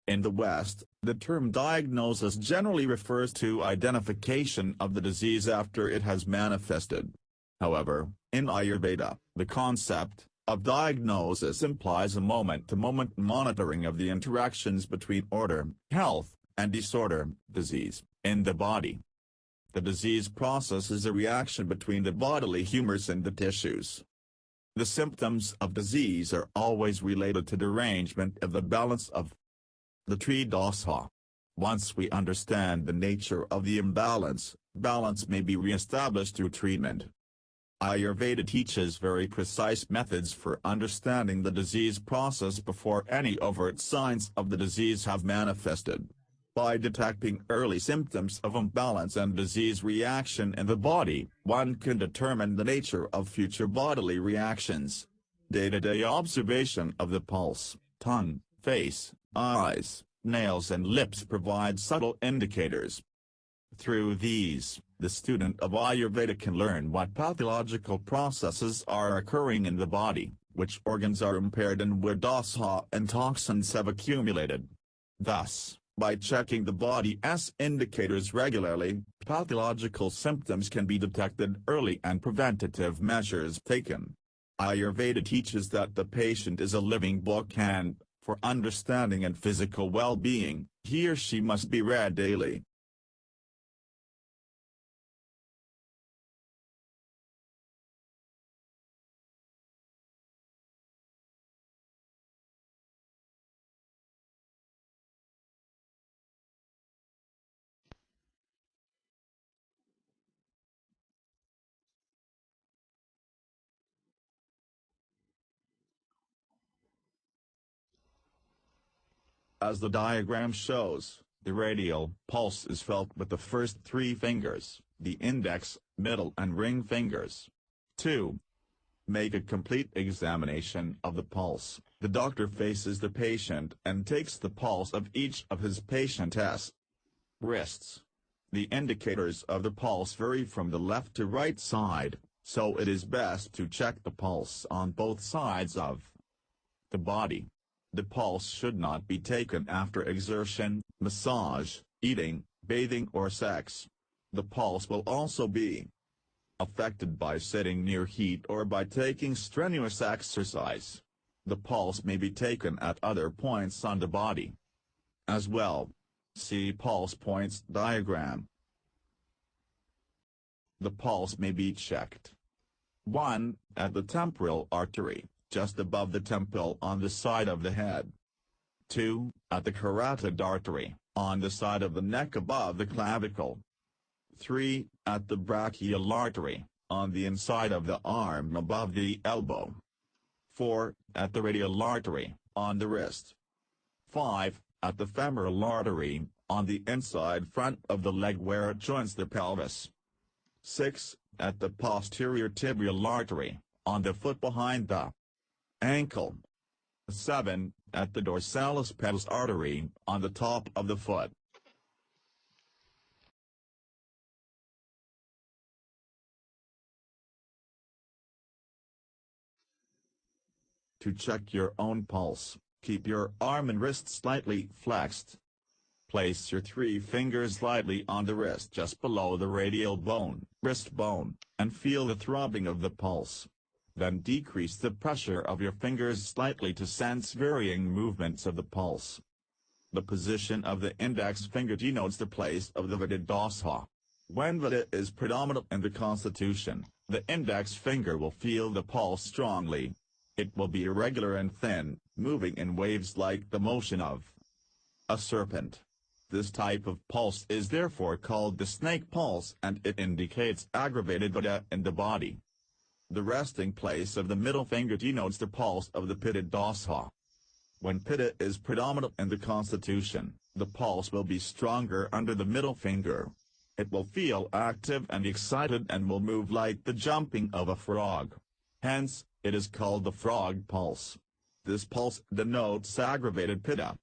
In the West, the term diagnosis generally refers to identification of the disease after it has manifested. However, in Ayurveda, the concept of diagnosis implies a moment-to-moment monitoring of the interactions between order, health, and disorder, disease, in the body. The disease process is a reaction between the bodily humors and the tissues. The symptoms of disease are always related to derangement of the balance of the tri-dosha. Once we understand the nature of the imbalance, balance may be re-established through treatment. Ayurveda teaches very precise methods for understanding the disease process before any overt signs of the disease have manifested. By detecting early symptoms of imbalance and disease reaction in the body, one can determine the nature of future bodily reactions. Day-to-day observation of the pulse, tongue, face, eyes, nails and lips provide subtle indicators. Through these, the student of Ayurveda can learn what pathological processes are occurring in the body, which organs are impaired and where dosha and toxins have accumulated. Thus, by checking the body's indicators regularly, pathological symptoms can be detected early and preventative measures taken. Ayurveda teaches that the patient is a living book and, for understanding and physical well-being, he or she must be read daily. As the diagram shows, the radial pulse is felt with the first three fingers, the index, middle and ring fingers. 2. Make a complete examination of the pulse. The doctor faces the patient and takes the pulse of each of his patient's wrists. The indicators of the pulse vary from the left to right side, so it is best to check the pulse on both sides of the body. The pulse should not be taken after exertion, massage, eating, bathing or sex. The pulse will also be affected by sitting near heat or by taking strenuous exercise. The pulse may be taken at other points on the body as well. See pulse points diagram. The pulse may be checked. 1. At the temporal artery, just above the temple on the side of the head. 2. At the carotid artery, on the side of the neck above the clavicle. 3. At the brachial artery, on the inside of the arm above the elbow. 4. At the radial artery, on the wrist. 5. At the femoral artery, on the inside front of the leg where it joins the pelvis. 6. At the posterior tibial artery, on the foot behind the ankle. 7. At the dorsalis pedis artery, on the top of the foot. To check your own pulse, keep your arm and wrist slightly flexed. Place your 3 fingers lightly on the wrist just below the radial bone, wrist bone, and feel the throbbing of the pulse. Then decrease the pressure of your fingers slightly to sense varying movements of the pulse. The position of the index finger denotes the place of the Vata dosha. When Vata is predominant in the constitution, the index finger will feel the pulse strongly. It will be irregular and thin, moving in waves like the motion of a serpent. This type of pulse is therefore called the snake pulse and it indicates aggravated Vata in the body. The resting place of the middle finger denotes the pulse of the Pitta dosha. When Pitta is predominant in the constitution, the pulse will be stronger under the middle finger. It will feel active and excited and will move like the jumping of a frog. Hence, it is called the frog pulse. This pulse denotes aggravated Pitta.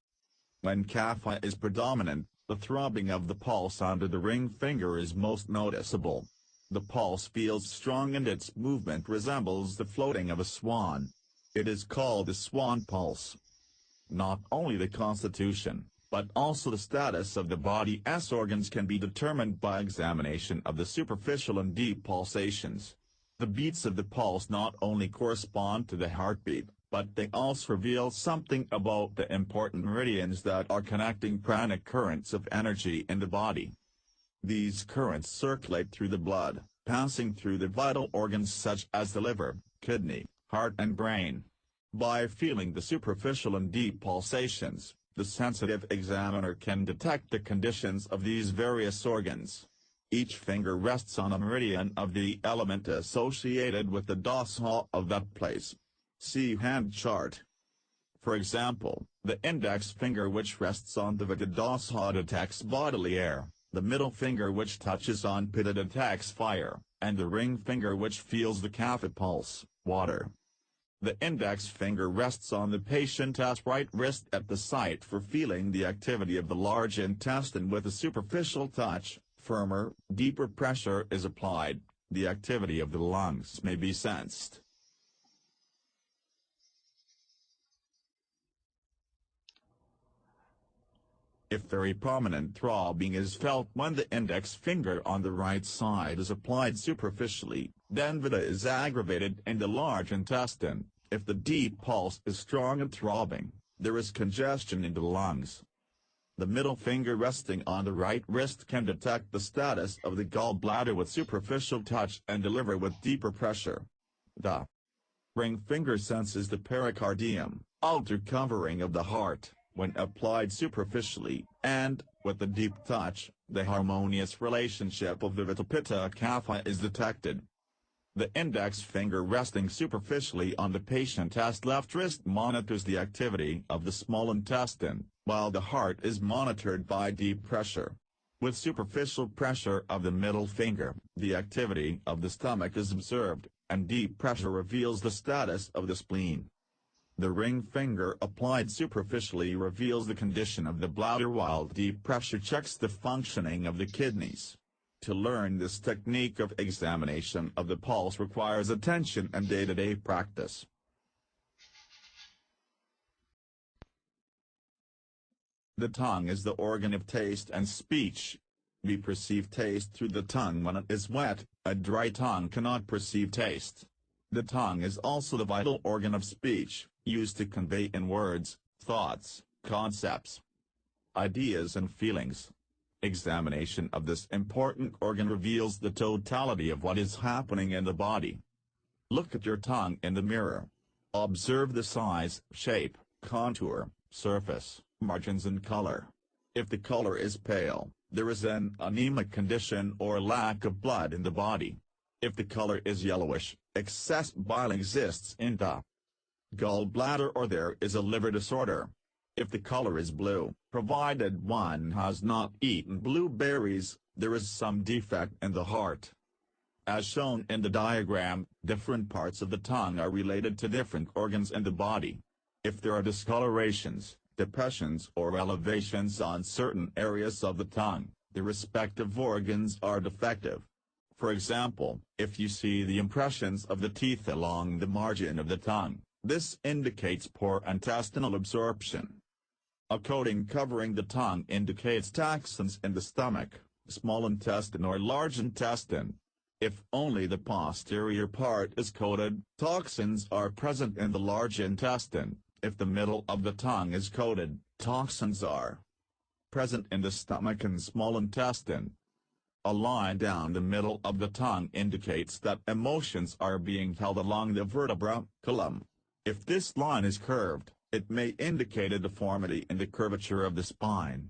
When Kapha is predominant, the throbbing of the pulse under the ring finger is most noticeable. The pulse feels strong and its movement resembles the floating of a swan. It is called the swan pulse. Not only the constitution, but also the status of the body's organs can be determined by examination of the superficial and deep pulsations. The beats of the pulse not only correspond to the heartbeat, but they also reveal something about the important meridians that are connecting pranic currents of energy in the body. These currents circulate through the blood, passing through the vital organs such as the liver, kidney, heart and brain. By feeling the superficial and deep pulsations, the sensitive examiner can detect the conditions of these various organs. Each finger rests on a meridian of the element associated with the dosha of that place. See hand chart. For example, the index finger which rests on the Vata dosha detects bodily air, the middle finger which touches on Pitta detects fire, and the ring finger which feels the kapha pulse, water. The index finger rests on the patient's right wrist at the site for feeling the activity of the large intestine with a superficial touch. Firmer, deeper pressure is applied, the activity of the lungs may be sensed. If very prominent throbbing is felt when the index finger on the right side is applied superficially, then Vata is aggravated in the large intestine. If the deep pulse is strong and throbbing, there is congestion in the lungs. The middle finger resting on the right wrist can detect the status of the gallbladder with superficial touch and the liver with deeper pressure. The ring finger senses the pericardium, outer covering of the heart, when applied superficially, and, with the deep touch, the harmonious relationship of the Vata-Pitta kapha is detected. The index finger resting superficially on the patient's left wrist monitors the activity of the small intestine, while the heart is monitored by deep pressure. With superficial pressure of the middle finger, the activity of the stomach is observed, and deep pressure reveals the status of the spleen. The ring finger applied superficially reveals the condition of the bladder while deep pressure checks the functioning of the kidneys. To learn this technique of examination of the pulse requires attention and day-to-day practice. The tongue is the organ of taste and speech. We perceive taste through the tongue when it is wet, a dry tongue cannot perceive taste. The tongue is also the vital organ of speech, used to convey in words, thoughts, concepts, ideas and feelings. Examination of this important organ reveals the totality of what is happening in the body. Look at your tongue in the mirror. Observe the size, shape, contour, surface, margins and color. If the color is pale, there is an anemic condition or lack of blood in the body. If the color is yellowish, excess bile exists in the gallbladder or there is a liver disorder. If the color is blue, provided one has not eaten blueberries, there is some defect in the heart. As shown in the diagram, different parts of the tongue are related to different organs in the body. If there are discolorations, depressions or elevations on certain areas of the tongue, the respective organs are defective. For example, if you see the impressions of the teeth along the margin of the tongue, this indicates poor intestinal absorption. A coating covering the tongue indicates toxins in the stomach, small intestine or large intestine. If only the posterior part is coated, toxins are present in the large intestine. If the middle of the tongue is coated, toxins are present in the stomach and small intestine. A line down the middle of the tongue indicates that emotions are being held along the vertebra column. If this line is curved, it may indicate a deformity in the curvature of the spine.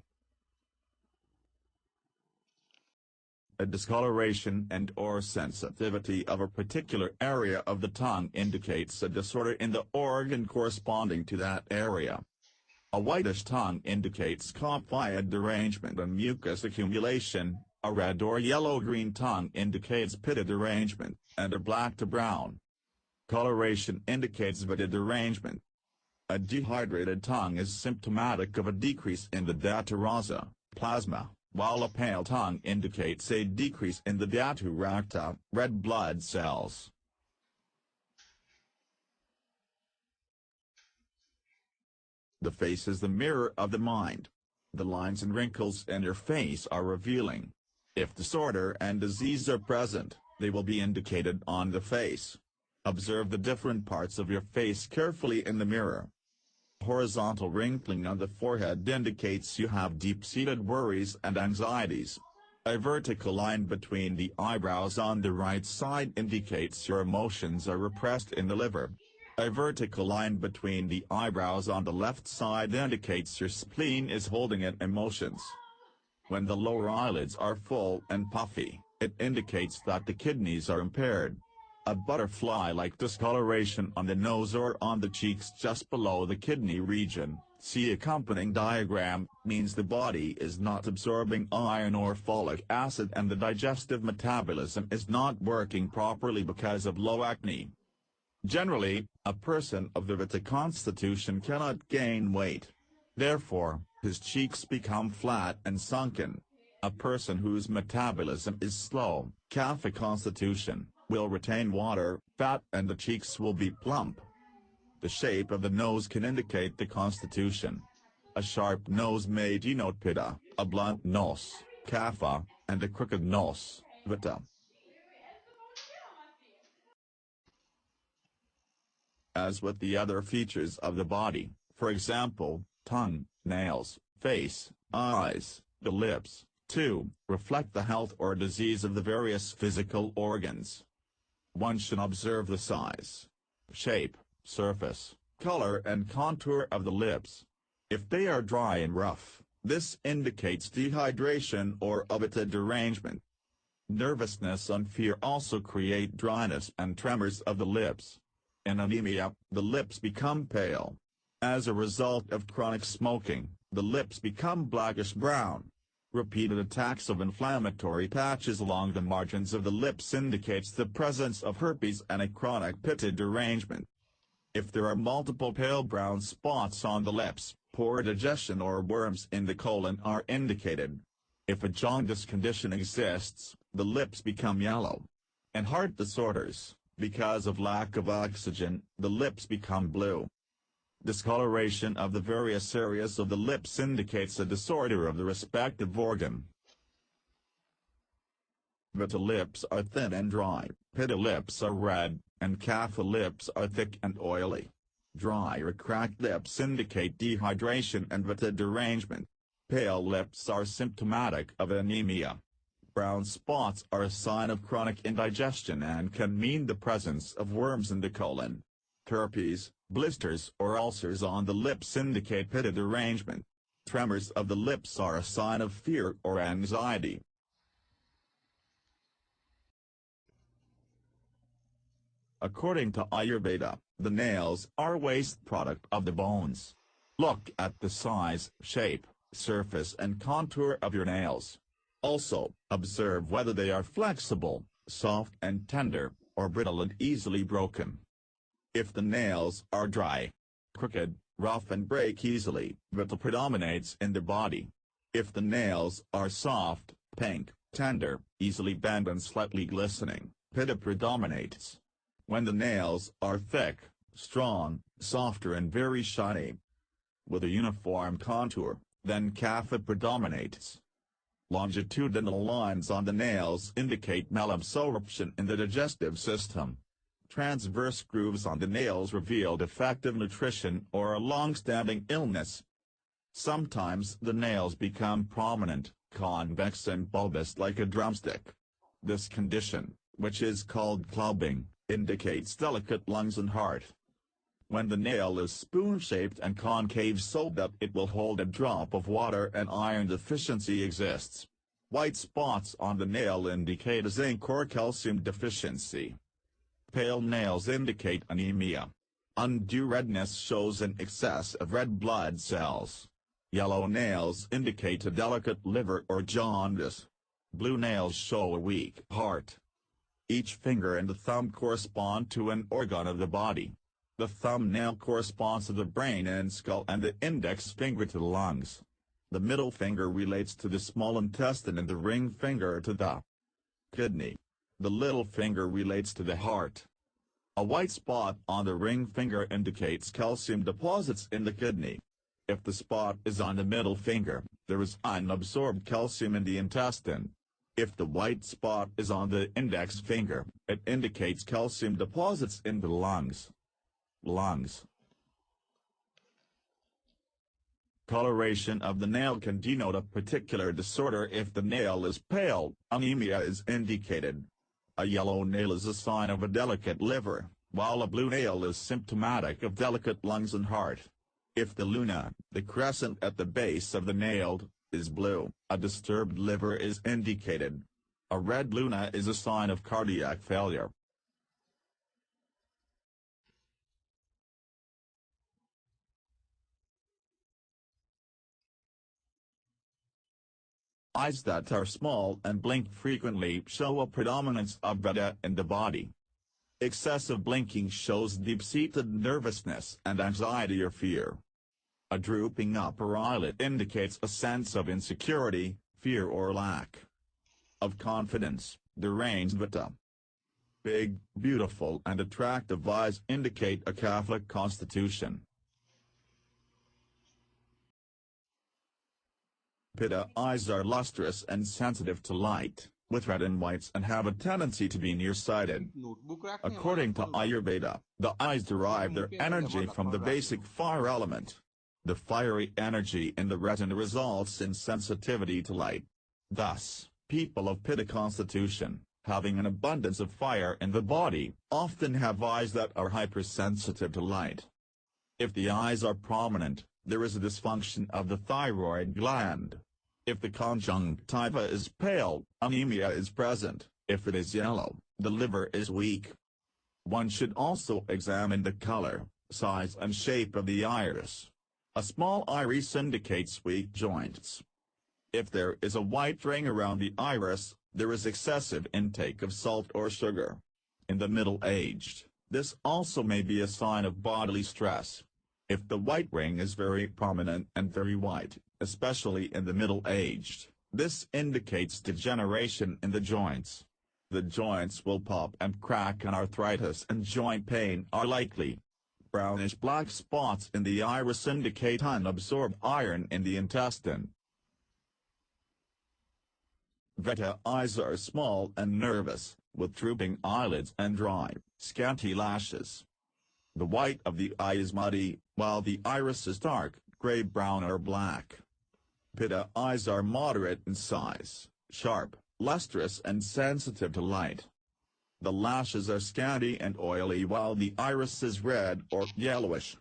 A discoloration and/or sensitivity of a particular area of the tongue indicates a disorder in the organ corresponding to that area. A whitish tongue indicates kapha derangement and mucus accumulation, a red or yellow-green tongue indicates pitta derangement, and a black to brown coloration indicates vata derangement. A dehydrated tongue is symptomatic of a decrease in the datarasa, plasma, while a pale tongue indicates a decrease in the dhatu-rakta, red blood cells. The face is the mirror of the mind. the lines and wrinkles in your face are revealing. If disorder and disease are present, they will be indicated on the face. Observe the different parts of your face carefully in the mirror. Horizontal wrinkling on the forehead indicates you have deep-seated worries and anxieties. A vertical line between the eyebrows on the right side indicates your emotions are repressed in the liver. A vertical line between the eyebrows on the left side indicates your spleen is holding in emotions. When the lower eyelids are full and puffy, it indicates that the kidneys are impaired. A butterfly-like discoloration on the nose or on the cheeks just below the kidney region, see accompanying diagram, means the body is not absorbing iron or folic acid and the digestive metabolism is not working properly because of low acne. Generally, a person of the Vata constitution cannot gain weight. Therefore, his cheeks become flat and sunken. A person whose metabolism is slow, Kapha constitution, will retain water, fat and the cheeks will be plump. The shape of the nose can indicate the constitution. A sharp nose may denote Pitta, a blunt nose, Kapha, and a crooked nose, Vata. As with the other features of the body, for example, tongue, nails, face, eyes, the lips, too, reflect the health or disease of the various physical organs. One should observe the size, shape, surface, color and contour of the lips. If they are dry and rough, this indicates dehydration or a Vata derangement. Nervousness and fear also create dryness and tremors of the lips. In anemia, the lips become pale. As a result of chronic smoking, the lips become blackish-brown. Repeated attacks of inflammatory patches along the margins of the lips indicates the presence of herpes and a chronic Pitta derangement. If there are multiple pale brown spots on the lips, poor digestion or worms in the colon are indicated. If a jaundice condition exists, the lips become yellow. In heart disorders, because of lack of oxygen, the lips become blue. Discoloration of the various areas of the lips indicates a disorder of the respective organ. Vata lips are thin and dry, Pitta lips are red, and Kapha lips are thick and oily. Dry or cracked lips indicate dehydration and Vata derangement. Pale lips are symptomatic of anemia. Brown spots are a sign of chronic indigestion and can mean the presence of worms in the colon. Herpes, blisters or ulcers on the lips indicate Pitta derangement. Tremors of the lips are a sign of fear or anxiety. According to Ayurveda, the nails are waste product of the bones. Look at the size, shape, surface and contour of your nails. Also, observe whether they are flexible, soft and tender, or brittle and easily broken. If the nails are dry, crooked, rough and break easily, Vata predominates in the body. If the nails are soft, pink, tender, easily bend and slightly glistening, Pitta predominates. When the nails are thick, strong, softer and very shiny, with a uniform contour, then Kapha predominates. Longitudinal lines on the nails indicate malabsorption in the digestive system. Transverse grooves on the nails reveal defective nutrition or a long-standing illness. Sometimes the nails become prominent, convex and bulbous like a drumstick. This condition, which is called clubbing, indicates delicate lungs and heart. When the nail is spoon-shaped and concave so that it will hold a drop of water and iron deficiency exists. White spots on the nail indicate a zinc or calcium deficiency. Pale nails indicate anemia. Undue redness shows an excess of red blood cells. Yellow nails indicate a delicate liver or jaundice. Blue nails show a weak heart. Each finger and the thumb correspond to an organ of the body. The thumbnail corresponds to the brain and skull and the index finger to the lungs. The middle finger relates to the small intestine and the ring finger to the kidney. The little finger relates to the heart. A white spot on the ring finger indicates calcium deposits in the kidney. If the spot is on the middle finger, there is unabsorbed calcium in the intestine. If the white spot is on the index finger, it indicates calcium deposits in the lungs. Coloration of the nail can denote a particular disorder. If the nail is pale, anemia is indicated. A yellow nail is a sign of a delicate liver, while a blue nail is symptomatic of delicate lungs and heart. If the luna, the crescent at the base of the nail, is blue, a disturbed liver is indicated. A red luna is a sign of cardiac failure. Eyes that are small and blink frequently show a predominance of Vata in the body. Excessive blinking shows deep-seated nervousness and anxiety or fear. A drooping upper eyelid indicates a sense of insecurity, fear or lack of confidence, deranged Vata. Big, beautiful and attractive eyes indicate a Catholic constitution. Pitta eyes are lustrous and sensitive to light, with red and whites, and have a tendency to be nearsighted. According to Ayurveda, the eyes derive their energy from the basic fire element. The fiery energy in the retina results in sensitivity to light. Thus, people of Pitta constitution, having an abundance of fire in the body, often have eyes that are hypersensitive to light. If the eyes are prominent, there is a dysfunction of the thyroid gland. If the conjunctiva is pale, anemia is present. If it is yellow, the liver is weak. One should also examine the color, size and shape of the iris. A small iris indicates weak joints. If there is a white ring around the iris, there is excessive intake of salt or sugar. In the middle-aged, this also may be a sign of bodily stress. If the white ring is very prominent and very white, especially in the middle-aged, this indicates degeneration in the joints. The joints will pop and crack, and arthritis and joint pain are likely. Brownish-black spots in the iris indicate unabsorbed iron in the intestine. Vata eyes are small and nervous, with drooping eyelids and dry, scanty lashes. The white of the eye is muddy, while the iris is dark, gray-brown or black. Pitta eyes are moderate in size, sharp, lustrous and sensitive to light. The lashes are scanty and oily, while the iris is red or yellowish.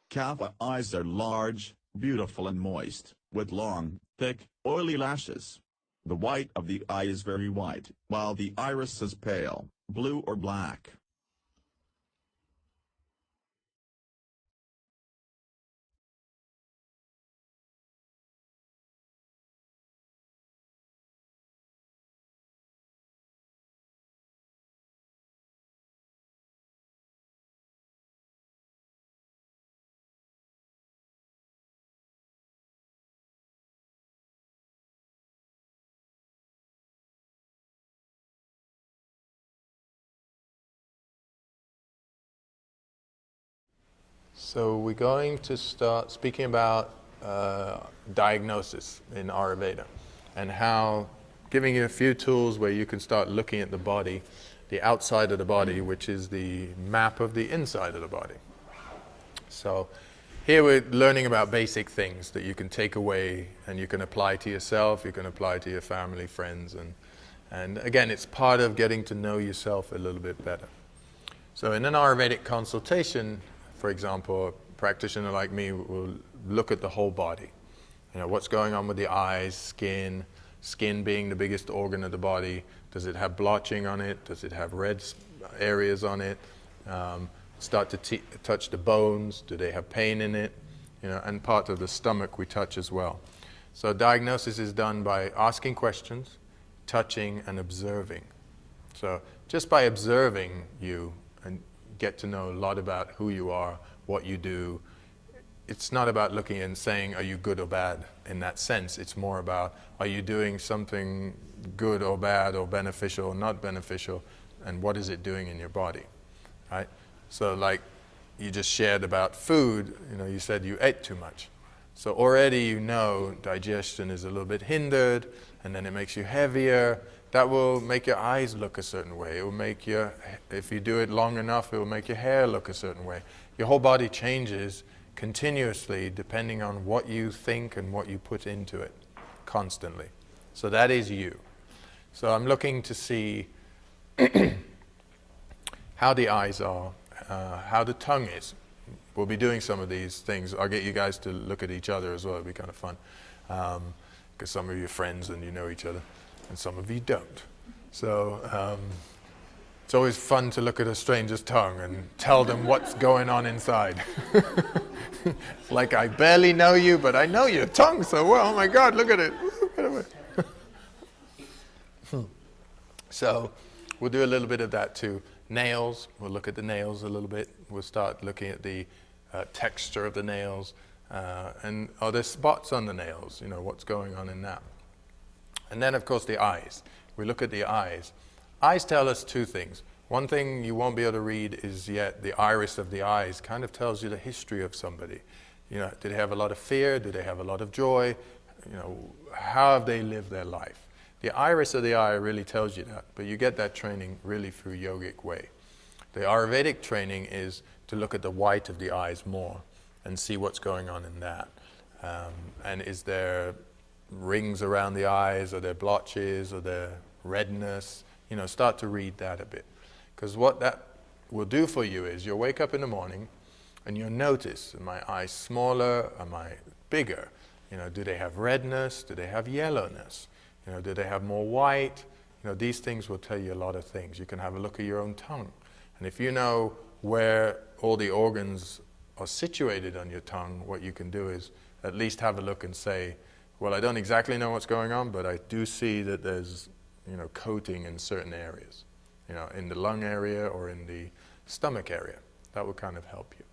Kapha eyes are large, beautiful and moist, with long, thick, oily lashes. The white of the eye is very white, while the iris is pale, blue or black. So we're going to start speaking about diagnosis in Ayurveda, and how giving you a few tools where you can start looking at the body, the outside of the body, which is the map of the inside of the body. So here we're learning about basic things that you can take away and you can apply to yourself, you can apply to your family, friends, and again, it's part of getting to know yourself a little bit better. So in an Ayurvedic consultation, for example, a practitioner like me will look at the whole body. You know, what's going on with the eyes, skin being the biggest organ of the body. Does it have blotching on it? Does it have red areas on it? Start to touch the bones. Do they have pain in it? You know, and part of the stomach we touch as well. So diagnosis is done by asking questions, touching and observing. So just by observing you and get to know a lot about who you are, what you do. It's not about looking and saying, are you good or bad in that sense. It's more about, are you doing something good or bad or beneficial or not beneficial, and what is it doing in your body, right? So like you just shared about food, you know, you said you ate too much. So already you know digestion is a little bit hindered, and then it makes you heavier. That will make your eyes look a certain way. It will make if you do it long enough, it will make your hair look a certain way. Your whole body changes continuously depending on what you think and what you put into it constantly. So that is you. So I'm looking to see how the eyes are, how the tongue is. We'll be doing some of these things. I'll get you guys to look at each other as well. It'll be kind of fun. Because some of you are friends and you know each other, and some of you don't. So it's always fun to look at a stranger's tongue and tell them what's going on inside. It's like, I barely know you, but I know your tongue so well. Oh my God, look at it. So we'll do a little bit of that too. Nails, we'll look at the nails a little bit. We'll start looking at the texture of the nails. And are there spots on the nails? You know, what's going on in that? And then, of course, the eyes. We look at the eyes. Eyes tell us two things. One thing you won't be able to read is yet the iris of the eyes kind of tells you the history of somebody. You know, do they have a lot of fear? Do they have a lot of joy? You know, how have they lived their life? The iris of the eye really tells you that, but you get that training really through yogic way. The Ayurvedic training is to look at the white of the eyes more and see what's going on in that. And is there rings around the eyes? Are there blotches? Are there redness? You know, start to read that a bit. Because what that will do for you is you'll wake up in the morning and you'll notice, are my eyes smaller? Am I bigger? You know, do they have redness? Do they have yellowness? You know, do they have more white? You know, these things will tell you a lot of things. You can have a look at your own tongue. And if you know where all the organs are situated on your tongue, what you can do is at least have a look and say, well, I don't exactly know what's going on, but I do see that there's, you know, coating in certain areas. You know, in the lung area or in the stomach area. That will kind of help you.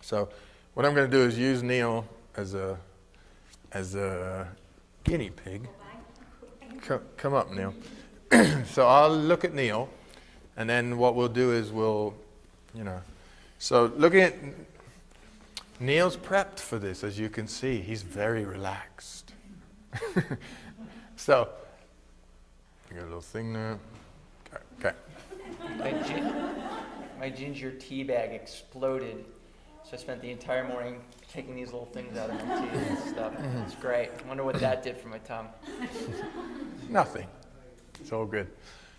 So what I'm going to do is use Neil as a guinea pig. Come up, Neil. So I'll look at Neil, and then what we'll do is we'll, you know, so looking at Neil's prepped for this, as you can see. He's very relaxed. So, I got a little thing there. Okay. My ginger tea bag exploded, so I spent the entire morning taking these little things out of my tea and stuff. It's great. I wonder what that did for my tongue. Nothing. It's all good.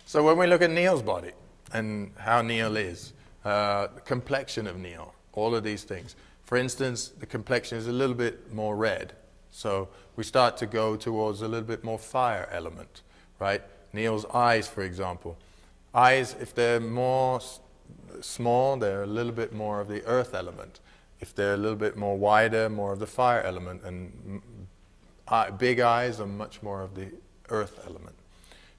So when we look at Neil's body and how Neil is, the complexion of Neil, all of these things. For instance, the complexion is a little bit more red. So we start to go towards a little bit more fire element, right? Neil's eyes, for example. Eyes, if they're more small, they're a little bit more of the earth element. If they're a little bit more wider, more of the fire element. And big eyes are much more of the earth element.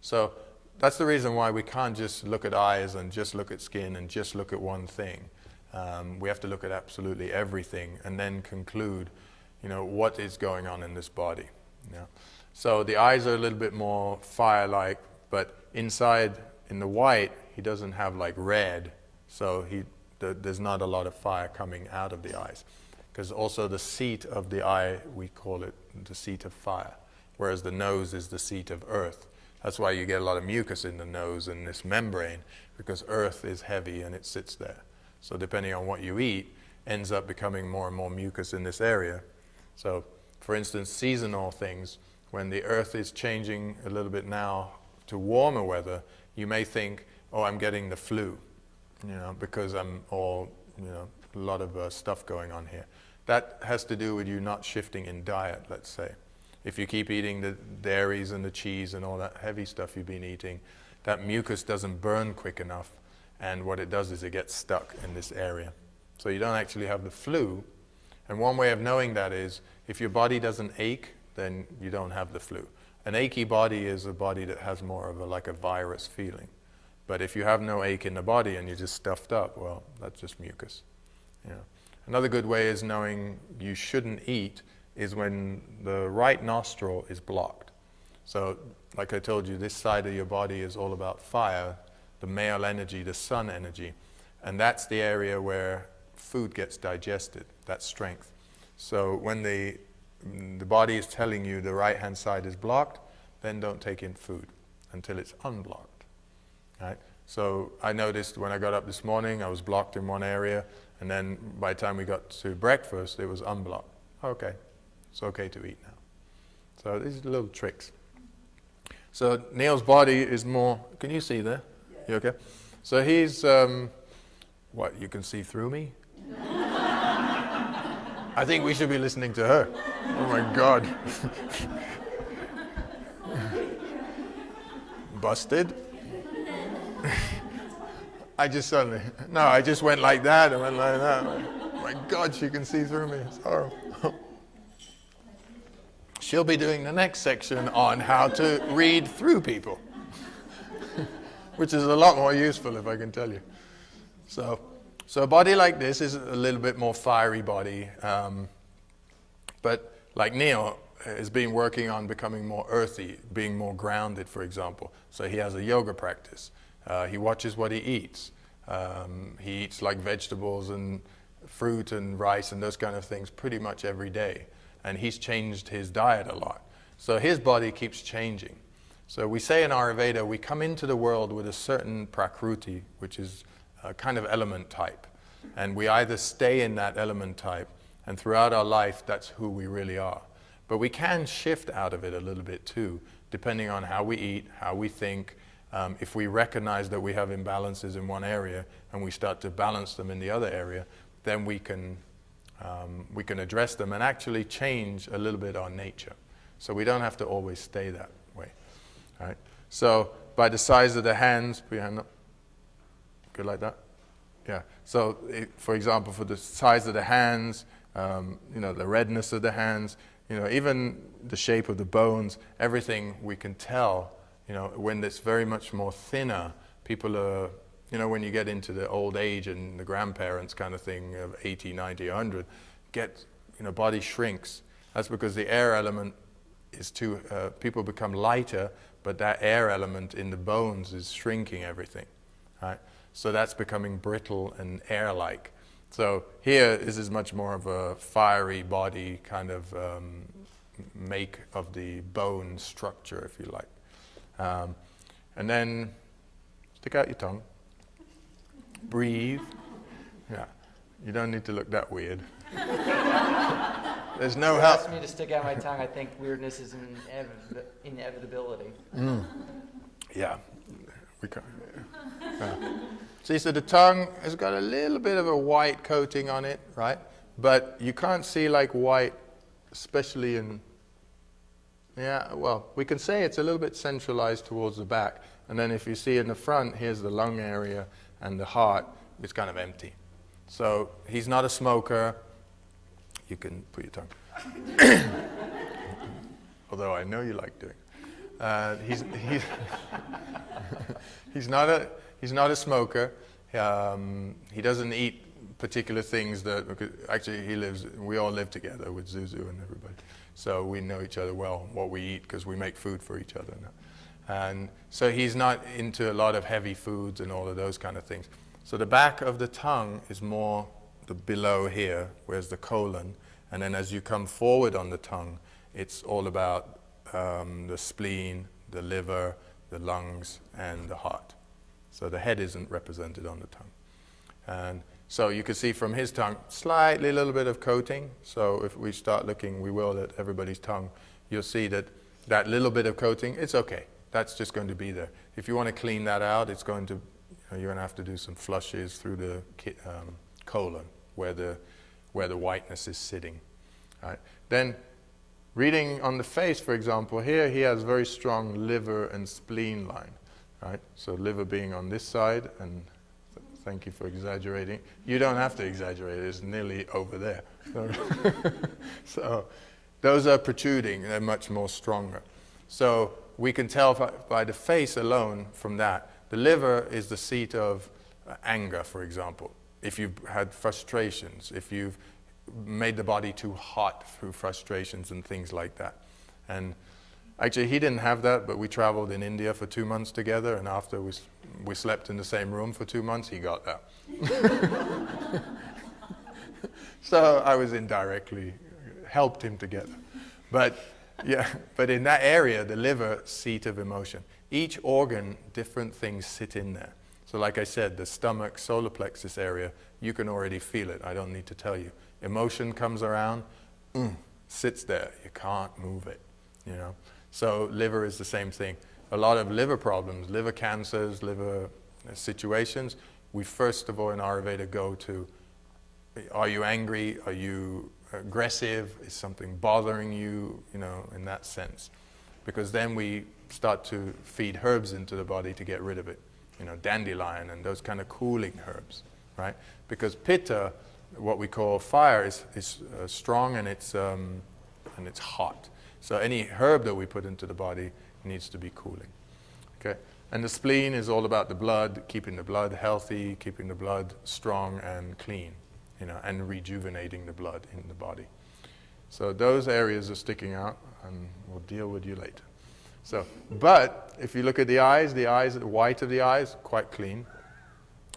So that's the reason why we can't just look at eyes and just look at skin and just look at one thing. We have to look at absolutely everything and then conclude, you know, what is going on in this body. You know? So the eyes are a little bit more fire-like, but inside, in the white, he doesn't have like red, so there's not a lot of fire coming out of the eyes. Because also the seat of the eye, we call it the seat of fire, whereas the nose is the seat of earth. That's why you get a lot of mucus in the nose and this membrane, because earth is heavy and it sits there. So depending on what you eat, ends up becoming more and more mucus in this area. So, for instance, seasonal things, when the earth is changing a little bit now to warmer weather, you may think, oh, I'm getting the flu, you know, because I'm all, you know, a lot of stuff going on here. That has to do with you not shifting in diet, let's say. If you keep eating the dairies and the cheese and all that heavy stuff you've been eating, that mucus doesn't burn quick enough, and what it does is it gets stuck in this area. So you don't actually have the flu, and one way of knowing that is, if your body doesn't ache, then you don't have the flu. An achy body is a body that has more of like a virus feeling. But if you have no ache in the body and you're just stuffed up, well, that's just mucus. You know. Another good way is knowing you shouldn't eat is when the right nostril is blocked. So, like I told you, this side of your body is all about fire, the male energy, the sun energy. And that's the area where food gets digested, that strength. So when the body is telling you the right-hand side is blocked, then don't take in food until it's unblocked. Right? So I noticed when I got up this morning, I was blocked in one area, and then by the time we got to breakfast, it was unblocked. Okay, it's okay to eat now. So these are little tricks. So Neil's body is more, can you see there? Yeah. You okay? So he's, what, you can see through me? I think we should be listening to her. Oh my God. Busted. I just went like that. I went like that. Oh my God, she can see through me. It's horrible. She'll be doing the next section on how to read through people, which is a lot more useful, if I can tell you. So a body like this is a little bit more fiery body, but like Neil has been working on becoming more earthy, being more grounded, for example. So he has a yoga practice. He watches what he eats. He eats like vegetables and fruit and rice and those kind of things pretty much every day. And he's changed his diet a lot. So his body keeps changing. So we say in Ayurveda, we come into the world with a certain prakruti, which is a kind of element type. And we either stay in that element type, and throughout our life, that's who we really are. But we can shift out of it a little bit too, depending on how we eat, how we think. If we recognize that we have imbalances in one area, and we start to balance them in the other area, then we can address them and actually change a little bit our nature. So we don't have to always stay that way. All right? So by the size of the hands, put your hand up. Good like that? Yeah. So for example, for the size of the hands, the redness of the hands, even the shape of the bones, everything we can tell, when it's very much more thinner, people are, when you get into the old age and the grandparents kind of thing of 80, 90, 100, body shrinks. That's because the air element is too, people become lighter, but that air element in the bones is shrinking everything, right? So that's becoming brittle and air-like. So here, this is much more of a fiery body kind of make of the bone structure, if you like. And then stick out your tongue. Breathe. Yeah, you don't need to look that weird. There's no help. Ask me to stick out my tongue. I think weirdness is an inevitability. Yeah, we can't. See, so the tongue has got a little bit of a white coating on it, right? But you can't see like white, especially in. Yeah, well, we can say it's a little bit centralized towards the back. And then if you see in the front, here's the lung area and the heart, it's kind of empty. So he's not a smoker. You can put your tongue. Although I know you like doing it. He's not a smoker. He doesn't eat particular things because actually we all live together with Zuzu and everybody. So we know each other well, what we eat, because we make food for each other now. And so he's not into a lot of heavy foods and all of those kind of things. So the back of the tongue is more below here, where's the colon. And then as you come forward on the tongue, it's all about the spleen, the liver, the lungs, and the heart. So the head isn't represented on the tongue. And so you can see from his tongue, slightly a little bit of coating. So if we start looking, we will, at everybody's tongue, you'll see that little bit of coating, it's okay. That's just going to be there. If you want to clean that out, it's going to, you're going to have to do some flushes through the colon, where the whiteness is sitting. All right. Then, reading on the face, for example, here he has very strong liver and spleen line. Right? So liver being on this side, and thank you for exaggerating. You don't have to exaggerate, it's nearly over there. So those are protruding, they're much more stronger. So we can tell by the face alone from that. The liver is the seat of anger, for example. If you've had frustrations, if you've made the body too hot through frustrations and things like that. And actually, he didn't have that, but we traveled in India for 2 months together, and after we slept in the same room for 2 months, he got that. So I was indirectly helped him to get there. But yeah, but in that area, the liver, seat of emotion. Each organ, different things sit in there. So like I said, the stomach, solar plexus area, you can already feel it. I don't need to tell you. Emotion comes around, sits there. You can't move it, you know. So liver is the same thing. A lot of liver problems, liver cancers, liver situations, we first of all in Ayurveda go to, are you angry? Are you aggressive? Is something bothering you, you know, in that sense? Because then we start to feed herbs into the body to get rid of it. You know, dandelion and those kind of cooling herbs, right? Because pitta, what we call fire, is strong and it's hot. So any herb that we put into the body needs to be cooling. Okay? And the spleen is all about the blood, keeping the blood healthy, keeping the blood strong and clean, you know, and rejuvenating the blood in the body. So those areas are sticking out, and we'll deal with you later. So, but if you look at the eyes, the white of the eyes, quite clean.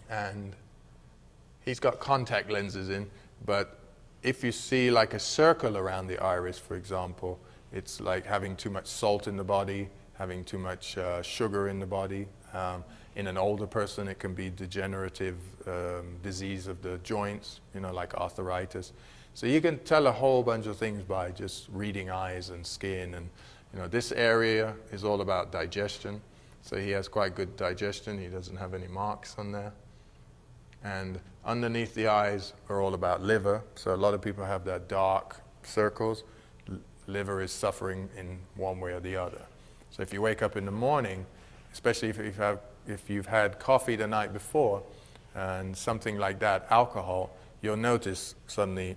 And he's got contact lenses in, but if you see like a circle around the iris, for example, it's like having too much salt in the body, having too much sugar in the body. In an older person, it can be degenerative disease of the joints, you know, like arthritis. So you can tell a whole bunch of things by just reading eyes and skin. And you know, this area is all about digestion. So he has quite good digestion. He doesn't have any marks on there. And underneath the eyes are all about liver. So a lot of people have that dark circles. Liver is suffering in one way or the other. So if you wake up in the morning, especially if you've had coffee the night before and something like that, alcohol, you'll notice suddenly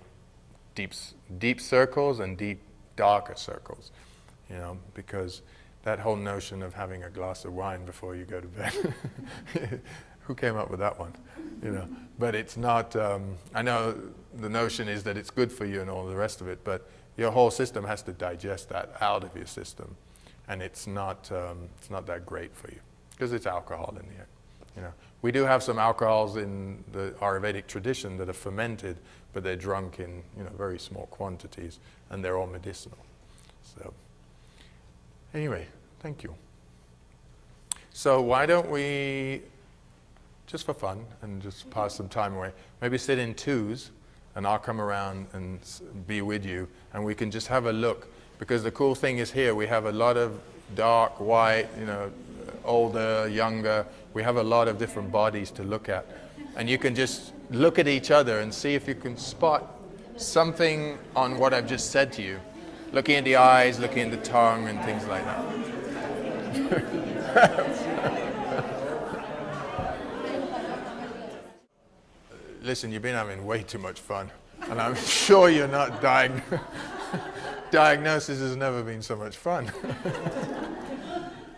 deep circles and deep darker circles, you know, because that whole notion of having a glass of wine before you go to bed, who came up with that one, you know? But it's not, I know the notion is that it's good for you and all the rest of it, but your whole system has to digest that out of your system, and it's not that great for you because it's alcohol in the end. You know, we do have some alcohols in the Ayurvedic tradition that are fermented, but they're drunk in, you know, very small quantities, and they're all medicinal. So, anyway, thank you. So why don't we, just for fun and just pass some time away, maybe sit in twos, and I'll come around and be with you, and we can just have a look. Because the cool thing is here, we have a lot of dark, white, you know, older, younger. We have a lot of different bodies to look at. And you can just look at each other and see if you can spot something on what I've just said to you. Looking at the eyes, looking at the tongue, and things like that. Listen, you've been having way too much fun. And I'm sure you're not diagnosis has never been so much fun.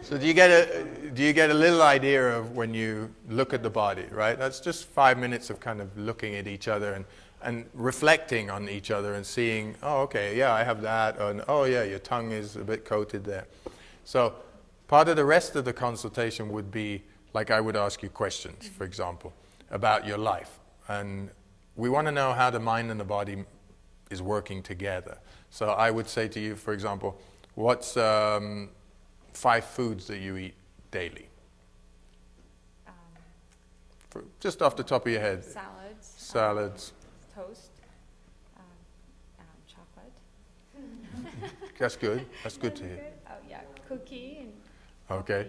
So do you get a little idea of when you look at the body, right? That's just 5 minutes of kind of looking at each other and reflecting on each other and seeing, oh, okay, yeah, I have that, and oh, yeah, your tongue is a bit coated there. So part of the rest of the consultation would be, like I would ask you questions, for example, about your life. And we want to know how the mind and the body is working together. So I would say to you, for example, what's 5 foods that you eat daily? Just off the top of your head. Salads. Toast. Chocolate. That's good. That's good to hear. Oh yeah, cookie and okay.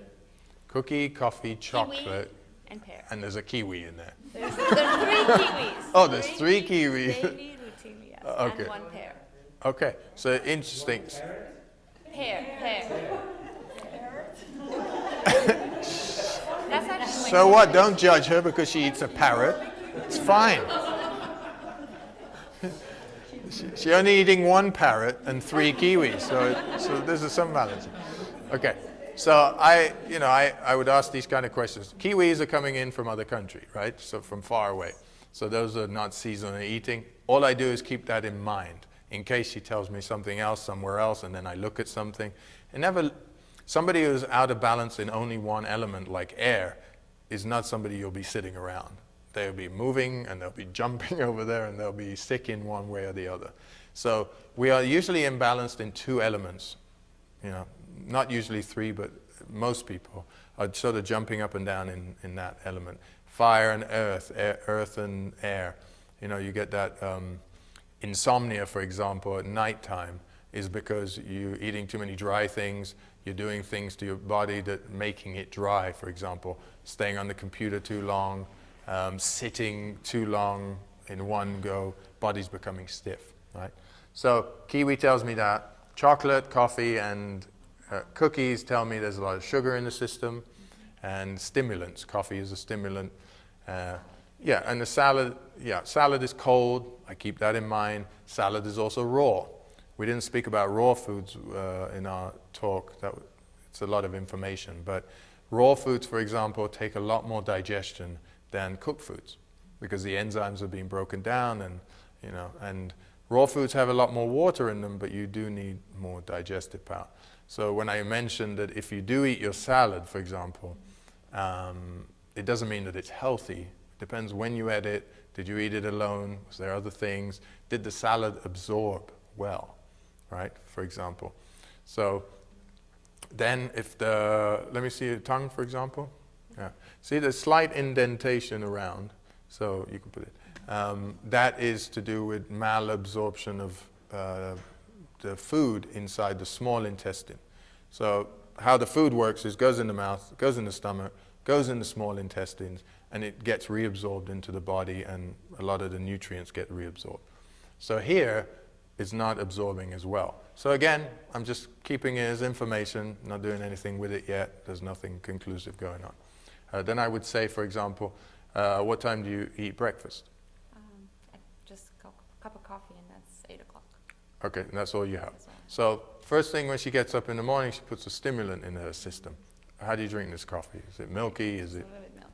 Cookie, coffee, chocolate. Kiwi and pear. And there's a kiwi in there. There's 3 kiwis. Oh, there's 3 kiwis. Daily routine, yes. Okay. And 1 pear. Okay, so interesting. Pear. That's actually So what? Don't judge her because she eats a parrot. It's fine. She's only eating 1 parrot and 3 kiwis, so there's some balance. Okay, so I would ask these kind of questions. Kiwis are coming in from other country, right? So from far away. So those are not seasonal eating. All I do is keep that in mind in case she tells me something else somewhere else, and then I look at something. And somebody who's out of balance in only one element, like air, is not somebody you'll be sitting around. they'll be moving and they'll be jumping over there and they'll be sick in one way or the other. So we are usually imbalanced in 2 elements. Not usually 3, but most people are sort of jumping up and down in that element. Fire and earth, earth and air. You get that insomnia, for example, at nighttime is because you're eating too many dry things, you're doing things to your body that making it dry, for example, staying on the computer too long, sitting too long in one go, body's becoming stiff, right? So kiwi tells me that. Chocolate, coffee, and cookies tell me there's a lot of sugar in the system, and stimulants. Coffee is a stimulant. And the salad, salad is cold. I keep that in mind. Salad is also raw. We didn't speak about raw foods in our talk. It's a lot of information. But raw foods, for example, take a lot more digestion than cooked foods because the enzymes are being broken down, and raw foods have a lot more water in them, but you do need more digestive power. So when I mentioned that if you do eat your salad, for example, it doesn't mean that it's healthy. It depends when you ate it. Did you eat it alone? Was there other things? Did the salad absorb well, right, for example? So then let me see your tongue, for example. Yeah. See the slight indentation around, so you can put it. That is to do with malabsorption of the food inside the small intestine. So how the food works is goes in the mouth, goes in the stomach, goes in the small intestines, and it gets reabsorbed into the body, and a lot of the nutrients get reabsorbed. So here, it's not absorbing as well. So again, I'm just keeping it as information, not doing anything with it yet. There's nothing conclusive going on. Then I would say, for example, what time do you eat breakfast? Just a cup of coffee, and that's 8 o'clock. Okay, and that's all you have. That's all. So first thing when she gets up in the morning, she puts a stimulant in her system. How do you drink this coffee? Is it milky? Is it A little bit milk.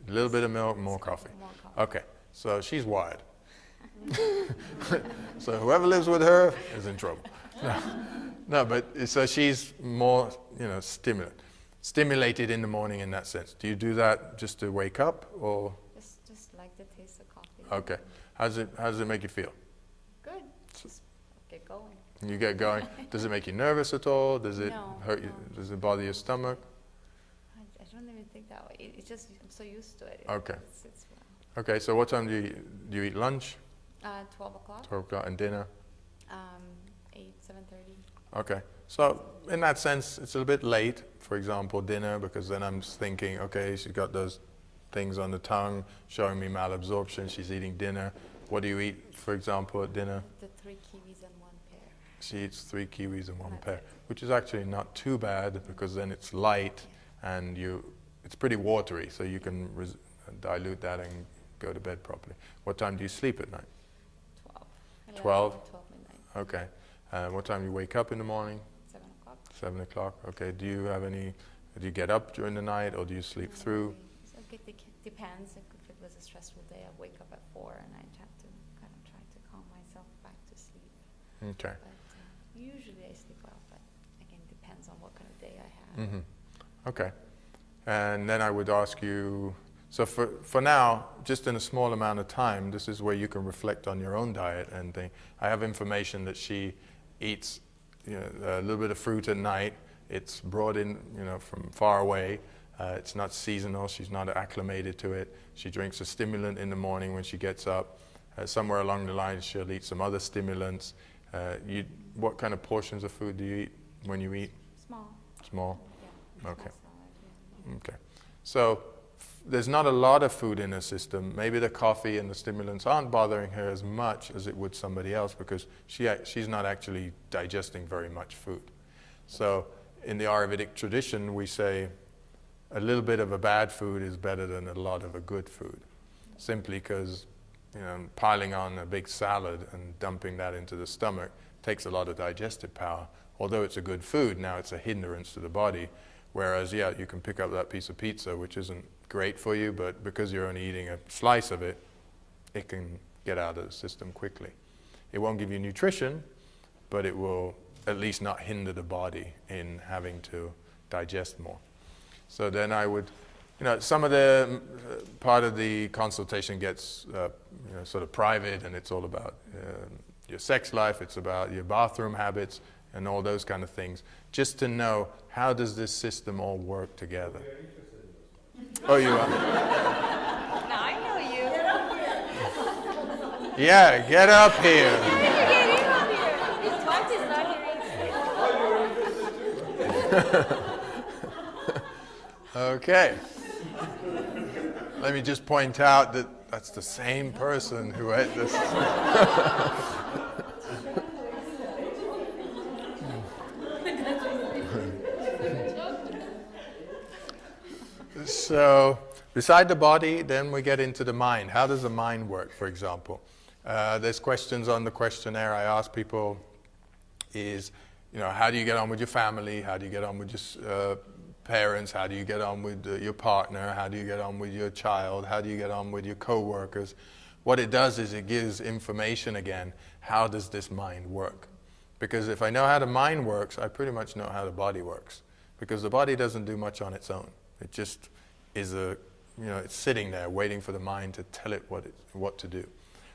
a little bit of milk, more coffee? More coffee. Okay, so she's wired. So whoever lives with her is in trouble. No, but so she's more, stimulated in the morning in that sense. Do you do that just to wake up, or? Just like the taste of coffee. Okay. How does it make you feel? Good. Just get going. You get going. Does it make you nervous at all? Does it No, hurt you? no. Does it bother your stomach? I don't even think that way. It's just I'm so used to it. Okay. It's Okay, so what time do you eat lunch? 12 o'clock. 12 o'clock, and dinner? 7:30. Okay, so in that sense, it's a bit late, for example, dinner, because then I'm thinking, okay, she's got those things on the tongue showing me malabsorption, she's eating dinner. What do you eat, for example, at dinner? The 3 kiwis and 1 pear. She eats 3 kiwis and 1 That's pear, it. which is actually not too bad, because then it's light, and it's pretty watery, so you can dilute that and go to bed properly. What time do you sleep at night? 12. 12? 12 midnight. Okay. What time do you wake up in the morning? 7 o'clock. 7 o'clock. Okay. Do you get up during the night, or do you sleep through? So it depends. If it was a stressful day, I wake up at 4 and I have to kind of try to calm myself back to sleep. Okay. But usually I sleep well, but again, depends on what kind of day I have. Mm-hmm. Okay. And then I would ask you, so for now, just in a small amount of time, this is where you can reflect on your own diet and think. I have information that she eats a little bit of fruit at night. It's brought in from far away. It's not seasonal. She's not acclimated to it. She drinks a stimulant in the morning when she gets up. Somewhere along the line, she'll eat some other stimulants. What kind of portions of food do you eat when you eat? Small. Small? Yeah. Okay. Small salad, yeah. Okay. So there's not a lot of food in her system. Maybe the coffee and the stimulants aren't bothering her as much as it would somebody else, because she's not actually digesting very much food. So in the Ayurvedic tradition, we say a little bit of a bad food is better than a lot of a good food, simply because piling on a big salad and dumping that into the stomach takes a lot of digestive power. Although it's a good food, now it's a hindrance to the body. Whereas, you can pick up that piece of pizza, which isn't great for you, but because you're only eating a slice of it, it can get out of the system quickly. It won't give you nutrition, but it will at least not hinder the body in having to digest more. So then I would some of the part of the consultation gets sort of private, and it's all about your sex life, it's about your bathroom habits and all those kind of things, just to know how does this system all work together. Oh, you are? Now I know you. Yeah, get up here. Get in on here. His wife is not here. Okay. Let me just point out that that's the same person who ate this. So, beside the body, then we get into the mind. How does the mind work, for example? There's questions on the questionnaire I ask people is, how do you get on with your family? How do you get on with your parents? How do you get on with your partner? How do you get on with your child? How do you get on with your co-workers? What it does is it gives information again. How does this mind work? Because if I know how the mind works, I pretty much know how the body works. Because the body doesn't do much on its own. It just is it's sitting there waiting for the mind to tell it what to do.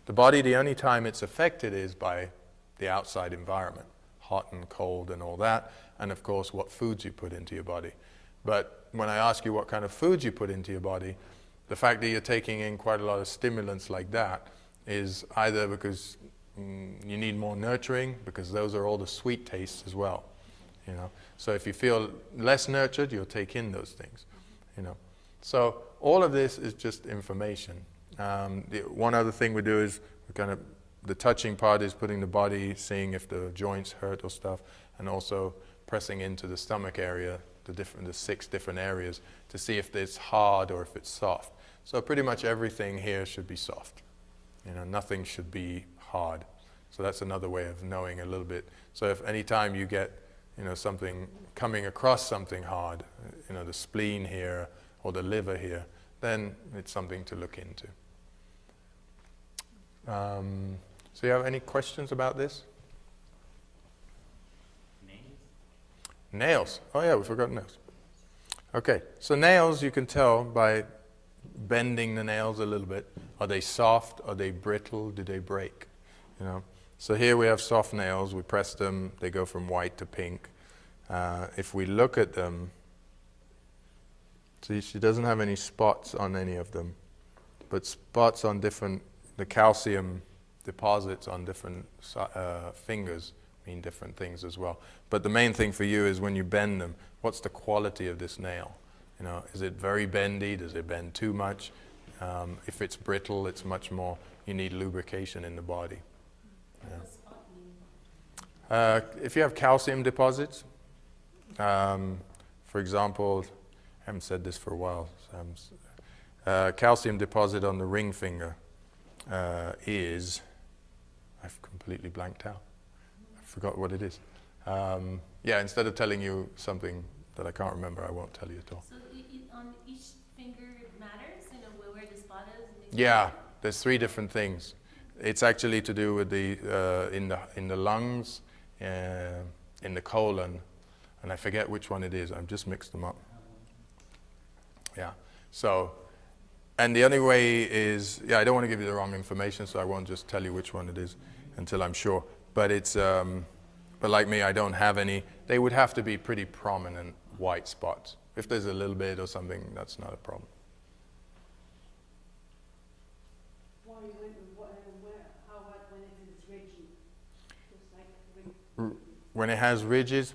The body, the only time it's affected is by the outside environment, hot and cold and all that, and of course what foods you put into your body. But when I ask you what kind of foods you put into your body, the fact that you're taking in quite a lot of stimulants like that is either because you need more nurturing, because those are all the sweet tastes as well. So if you feel less nurtured, you'll take in those things. So all of this is just information. One other thing we do is the touching part is putting the body, seeing if the joints hurt or stuff, and also pressing into the stomach area, the 6 different areas, to see if it's hard or if it's soft. So pretty much everything here should be soft. Nothing should be hard. So that's another way of knowing a little bit. So if any time you get something coming across something hard, the spleen here or the liver here, then it's something to look into. So you have any questions about this? Nails. Oh yeah, we forgot nails. Okay, so nails you can tell by bending the nails a little bit. Are they soft? Are they brittle? Do they break? So here we have soft nails. We press them. They go from white to pink. If we look at them, see, she doesn't have any spots on any of them, but spots on the calcium deposits on different fingers mean different things as well. But the main thing for you is when you bend them, what's the quality of this nail? Is it very bendy? Does it bend too much? If it's brittle, it's much more, you need lubrication in the body. Yeah. If you have calcium deposits, for example, I haven't said this for a while, calcium deposit on the ring finger is, I've completely blanked out. I forgot what it is. Instead of telling you something that I can't remember, I won't tell you at all. So on each finger matters, where the spot is? Yeah, there's 3 different things. It's actually to do with the in the lungs, in the colon, and I forget which one it is. I've just mixed them up. Yeah. So, and the only way is, I don't want to give you the wrong information, so I won't just tell you which one it is until I'm sure. But it's, but like me, I don't have any. They would have to be pretty prominent white spots. If there's a little bit or something, that's not a problem. How about when it is ridgy? When it has ridges,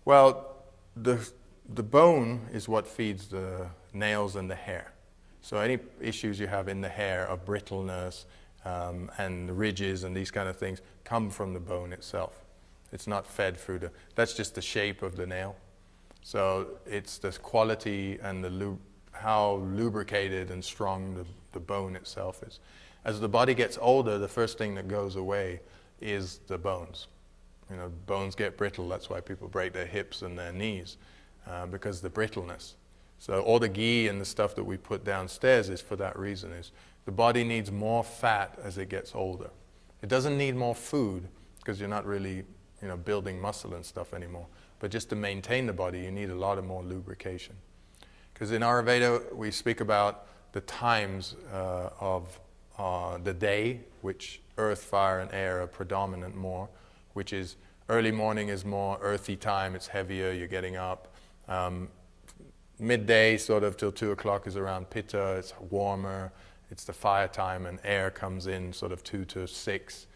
well, the bone is what feeds the nails and the hair. So any issues you have in the hair of brittleness and the ridges and these kind of things come from the bone itself. It's not fed through that's just the shape of the nail. So it's the quality and how lubricated and strong the bone itself is. As the body gets older, the first thing that goes away is the bones. Bones get brittle. That's why people break their hips and their knees, because of the brittleness. So all the ghee and the stuff that we put downstairs is for that reason. Is the body needs more fat as it gets older. It doesn't need more food because you're not really building muscle and stuff anymore. But just to maintain the body, you need a lot of more lubrication. Because in Ayurveda we speak about the times of the day, which earth, fire, and air are predominant more, which is early morning is more earthy time, it's heavier, you're getting up. Midday, sort of till 2 o'clock, is around pitta, it's warmer, it's the fire time, and air comes in sort of 2 to 6,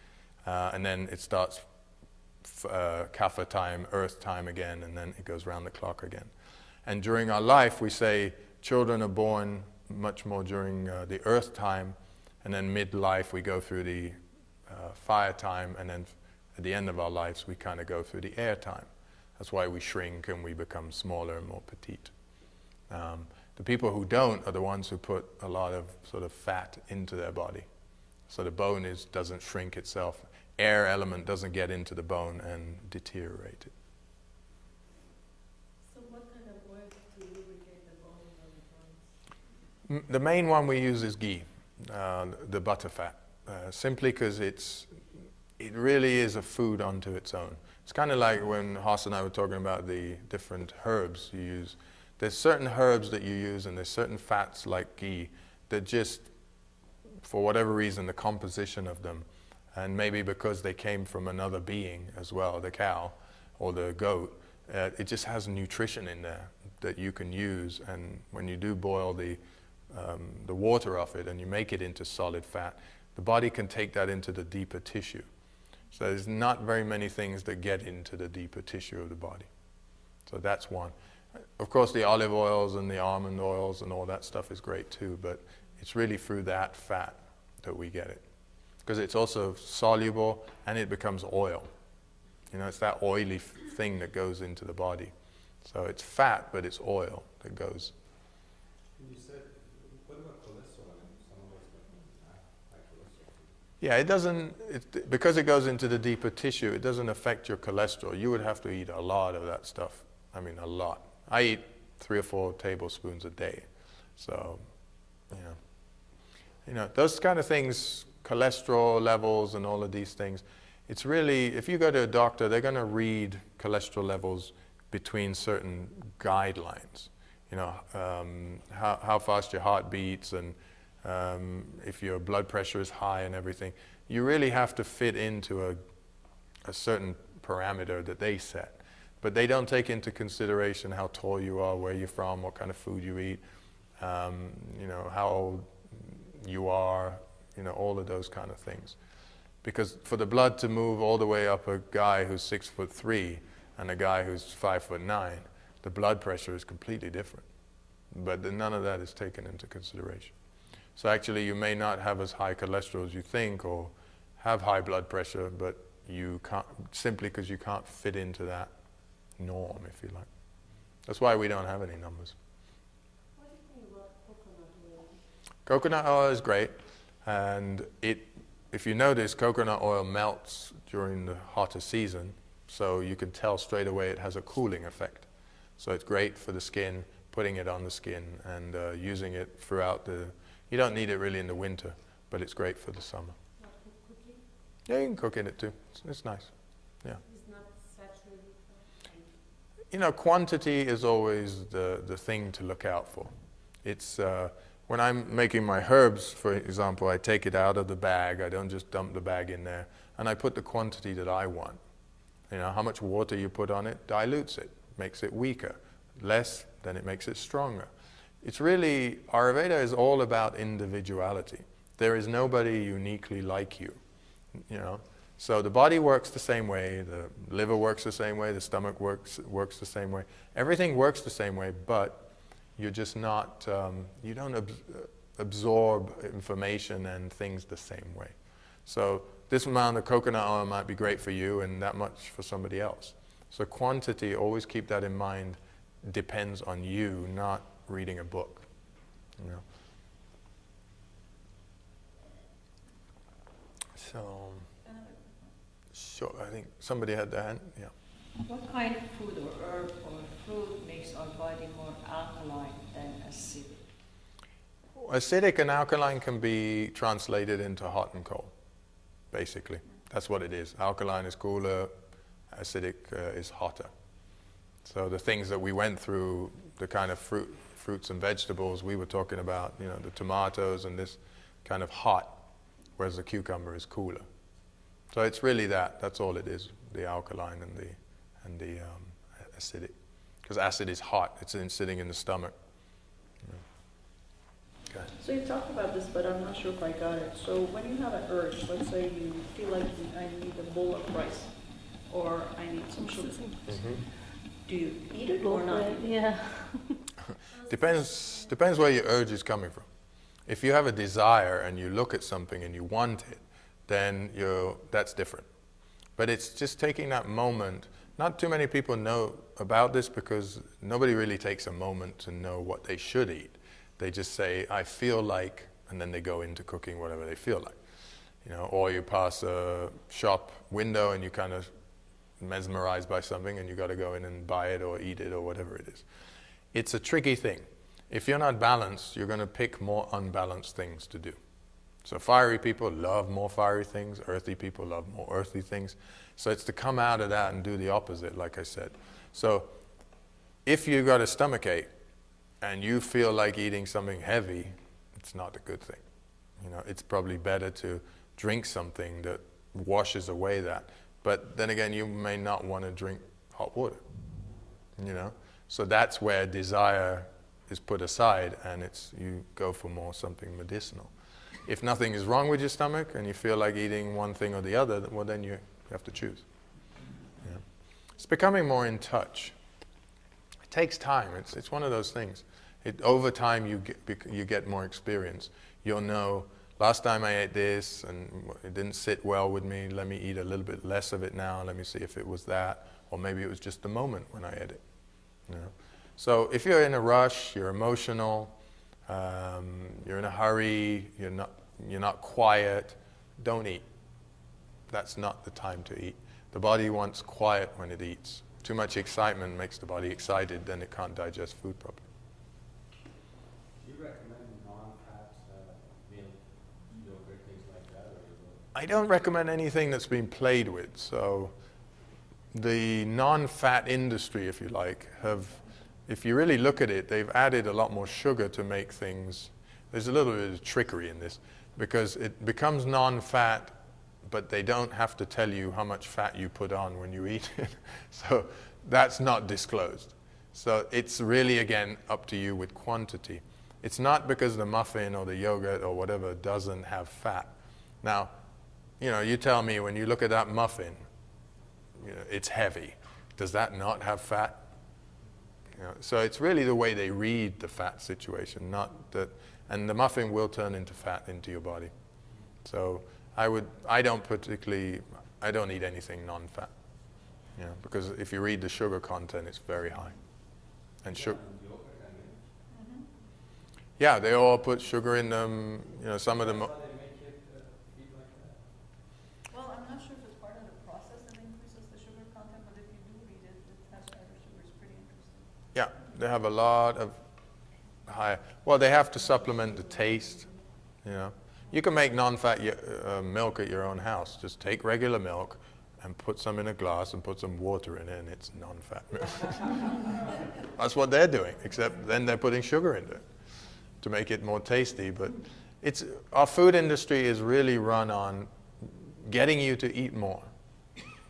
and then it starts kapha time, earth time again, and then it goes round the clock again. And during our life, we say children are born much more during the earth time, and then midlife we go through the fire time, and then at the end of our lives we kind of go through the air time. That's why we shrink and we become smaller and more petite. The people who don't are the ones who put a lot of sort of fat into their body. So the bone doesn't shrink itself. Air element doesn't get into the bone and deteriorate it. So what kind of oil to lubricate the bone or the joints? The main one we use is ghee, the butter fat, simply because it really is a food unto its own. It's kind of like when Haas and I were talking about the different herbs you use. There's certain herbs that you use, and there's certain fats like ghee that just, for whatever reason, the composition of them, and maybe because they came from another being as well, the cow or the goat, it just has nutrition in there that you can use. And when you do boil the water off it and you make it into solid fat, the body can take that into the deeper tissue. So there's not very many things that get into the deeper tissue of the body. So that's one. Of course, the olive oils and the almond oils and all that stuff is great too, but it's really through that fat that we get it. Because it's also soluble and it becomes oil. You know, it's that oily thing that goes into the body. So it's fat, but it's oil that goes. You said, what about cholesterol? I mean, some of us have high cholesterol. Yeah, it doesn't, because it goes into the deeper tissue, it doesn't affect your cholesterol. You would have to eat a lot of that stuff. I mean, a lot. I eat 3 or 4 tablespoons a day. So, you know, those kind of things, cholesterol levels and all of these things, it's really, if you go to a doctor, they're going to read cholesterol levels between certain guidelines. You know, how fast your heart beats, and if your blood pressure is high and everything. You really have to fit into a certain parameter that they set. But they don't take into consideration how tall you are, where you're from, what kind of food you eat, you know, how old you are, you know, all of those kind of things. Because for the blood to move all the way up a guy who's 6'3" and a guy who's 5'9", the blood pressure is completely different. But none of that is taken into consideration. So actually you may not have as high cholesterol as you think, or have high blood pressure, but you can't, simply because you can't fit into that norm, if you like. That's why we don't have any numbers. What do you think about coconut oil? Coconut oil is great, and if you notice, coconut oil melts during the hotter season, so you can tell straight away it has a cooling effect. So it's great for the skin, putting it on the skin and using it throughout you don't need it really in the winter, but it's great for the summer. Not cooking? Yeah, you can cook in it too. It's nice. Yeah. It's not saturated fat? You know, quantity is always the thing to look out for. It's when I'm making my herbs, for example, I take it out of the bag. I don't just dump the bag in there, and I put the quantity that I want. You know, how much water you put on it dilutes it, makes it weaker. Less, then it makes it stronger. It's really, Ayurveda is all about individuality. There is nobody uniquely like you, you know. So the body works the same way, the liver works the same way, the stomach works the same way. Everything works the same way, but you're just not, you don't absorb information and things the same way. So this amount of coconut oil might be great for you and that much for somebody else. So quantity, always keep that in mind, depends on you, not reading a book, you know. So, sure, I think somebody had their hand, yeah. What kind of food or herb or fruit makes our body more alkaline than acidic? Acidic and alkaline can be translated into hot and cold, basically. That's what it is. Alkaline is cooler, acidic is hotter. So the things that we went through, the kind of fruits and vegetables, we were talking about, you know, the tomatoes and this kind of hot, whereas the cucumber is cooler. So it's really that. That's all it is, the alkaline and the acidic. Because acid is hot. It's sitting in the stomach. Okay. So you talked about this, but I'm not sure if I got it. So when you have an urge, let's say you feel like I need a bowl of rice, or I need some sugar. Do you eat it or not? Yeah. Depends where your urge is coming from. If you have a desire and you look at something and you want it, then that's different. But it's just taking that moment. Not too many people know about this because nobody really takes a moment to know what they should eat. They just say, I feel like, and then they go into cooking whatever they feel like. You know, or you pass a shop window and you kind of mesmerized by something and you got to go in and buy it or eat it or whatever it is. It's a tricky thing. If you're not balanced, you're going to pick more unbalanced things to do. So fiery people love more fiery things. Earthy people love more earthy things. So it's to come out of that and do the opposite, like I said. So if you've got a stomachache and you feel like eating something heavy, it's not a good thing. You know, it's probably better to drink something that washes away that. But then again, you may not want to drink hot water, you know. So that's where desire is put aside and you go for more something medicinal. If nothing is wrong with your stomach and you feel like eating one thing or the other, well then you have to choose. Yeah. It's becoming more in touch. It takes time. It's one of those things. Over time you get more experience. You'll know, last time I ate this and it didn't sit well with me, let me eat a little bit less of it now, let me see if it was that, or maybe it was just the moment when I ate it. You know? So if you're in a rush, you're emotional, you're in a hurry, you're not quiet, don't eat. That's not the time to eat. The body wants quiet when it eats. Too much excitement makes the body excited, then it can't digest food properly. Do you recommend non-fat milk, yogurt, things like that? Or I don't recommend anything that's been played with. So the non-fat industry, if you like, if you really look at it, they've added a lot more sugar to make things. There's a little bit of trickery in this because it becomes non-fat, but they don't have to tell you how much fat you put on when you eat it. So that's not disclosed. So it's really, again, up to you with quantity. It's not because the muffin or the yogurt or whatever doesn't have fat. Now, you know, you tell me when you look at that muffin, you know, it's heavy. Does that not have fat? You know, so it's really the way they read the fat situation, not that, and the muffin will turn into fat into your body. So I don't eat anything non-fat, you know, because if you read the sugar content, it's very high. And sugar. Yeah, they all put sugar in them. You know, some of them. Well, I'm not sure if it's part of the process that increases the sugar content, but if you do read it, it has added sugar. It's pretty interesting. Yeah, they have a lot of high. Well, they have to supplement the taste. You know, you can make non-fat milk at your own house. Just take regular milk and put some in a glass and put some water in it, and it's non-fat milk. That's what they're doing, except then they're putting sugar in it to make it more tasty. But our food industry is really run on getting you to eat more.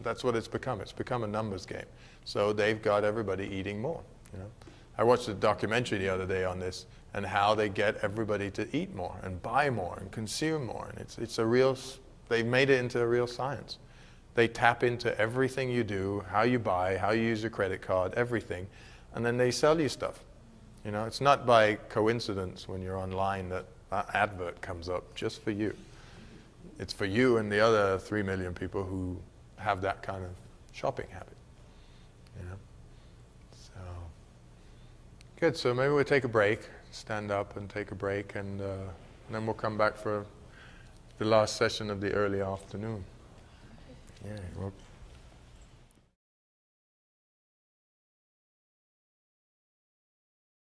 That's what it's become. It's become a numbers game. So they've got everybody eating more. You know, I watched a documentary the other day on this and how they get everybody to eat more and buy more and consume more. And it's a real. They've made it into a real science. They tap into everything you do, how you buy, how you use your credit card, everything, and then they sell you stuff. You know, it's not by coincidence when you're online that advert comes up just for you. It's for you and the other 3 million people who have that kind of shopping habit. You know? So, good. So maybe we'll take a break, stand up and take a break, and then we'll come back for the last session of the early afternoon. Yeah, well,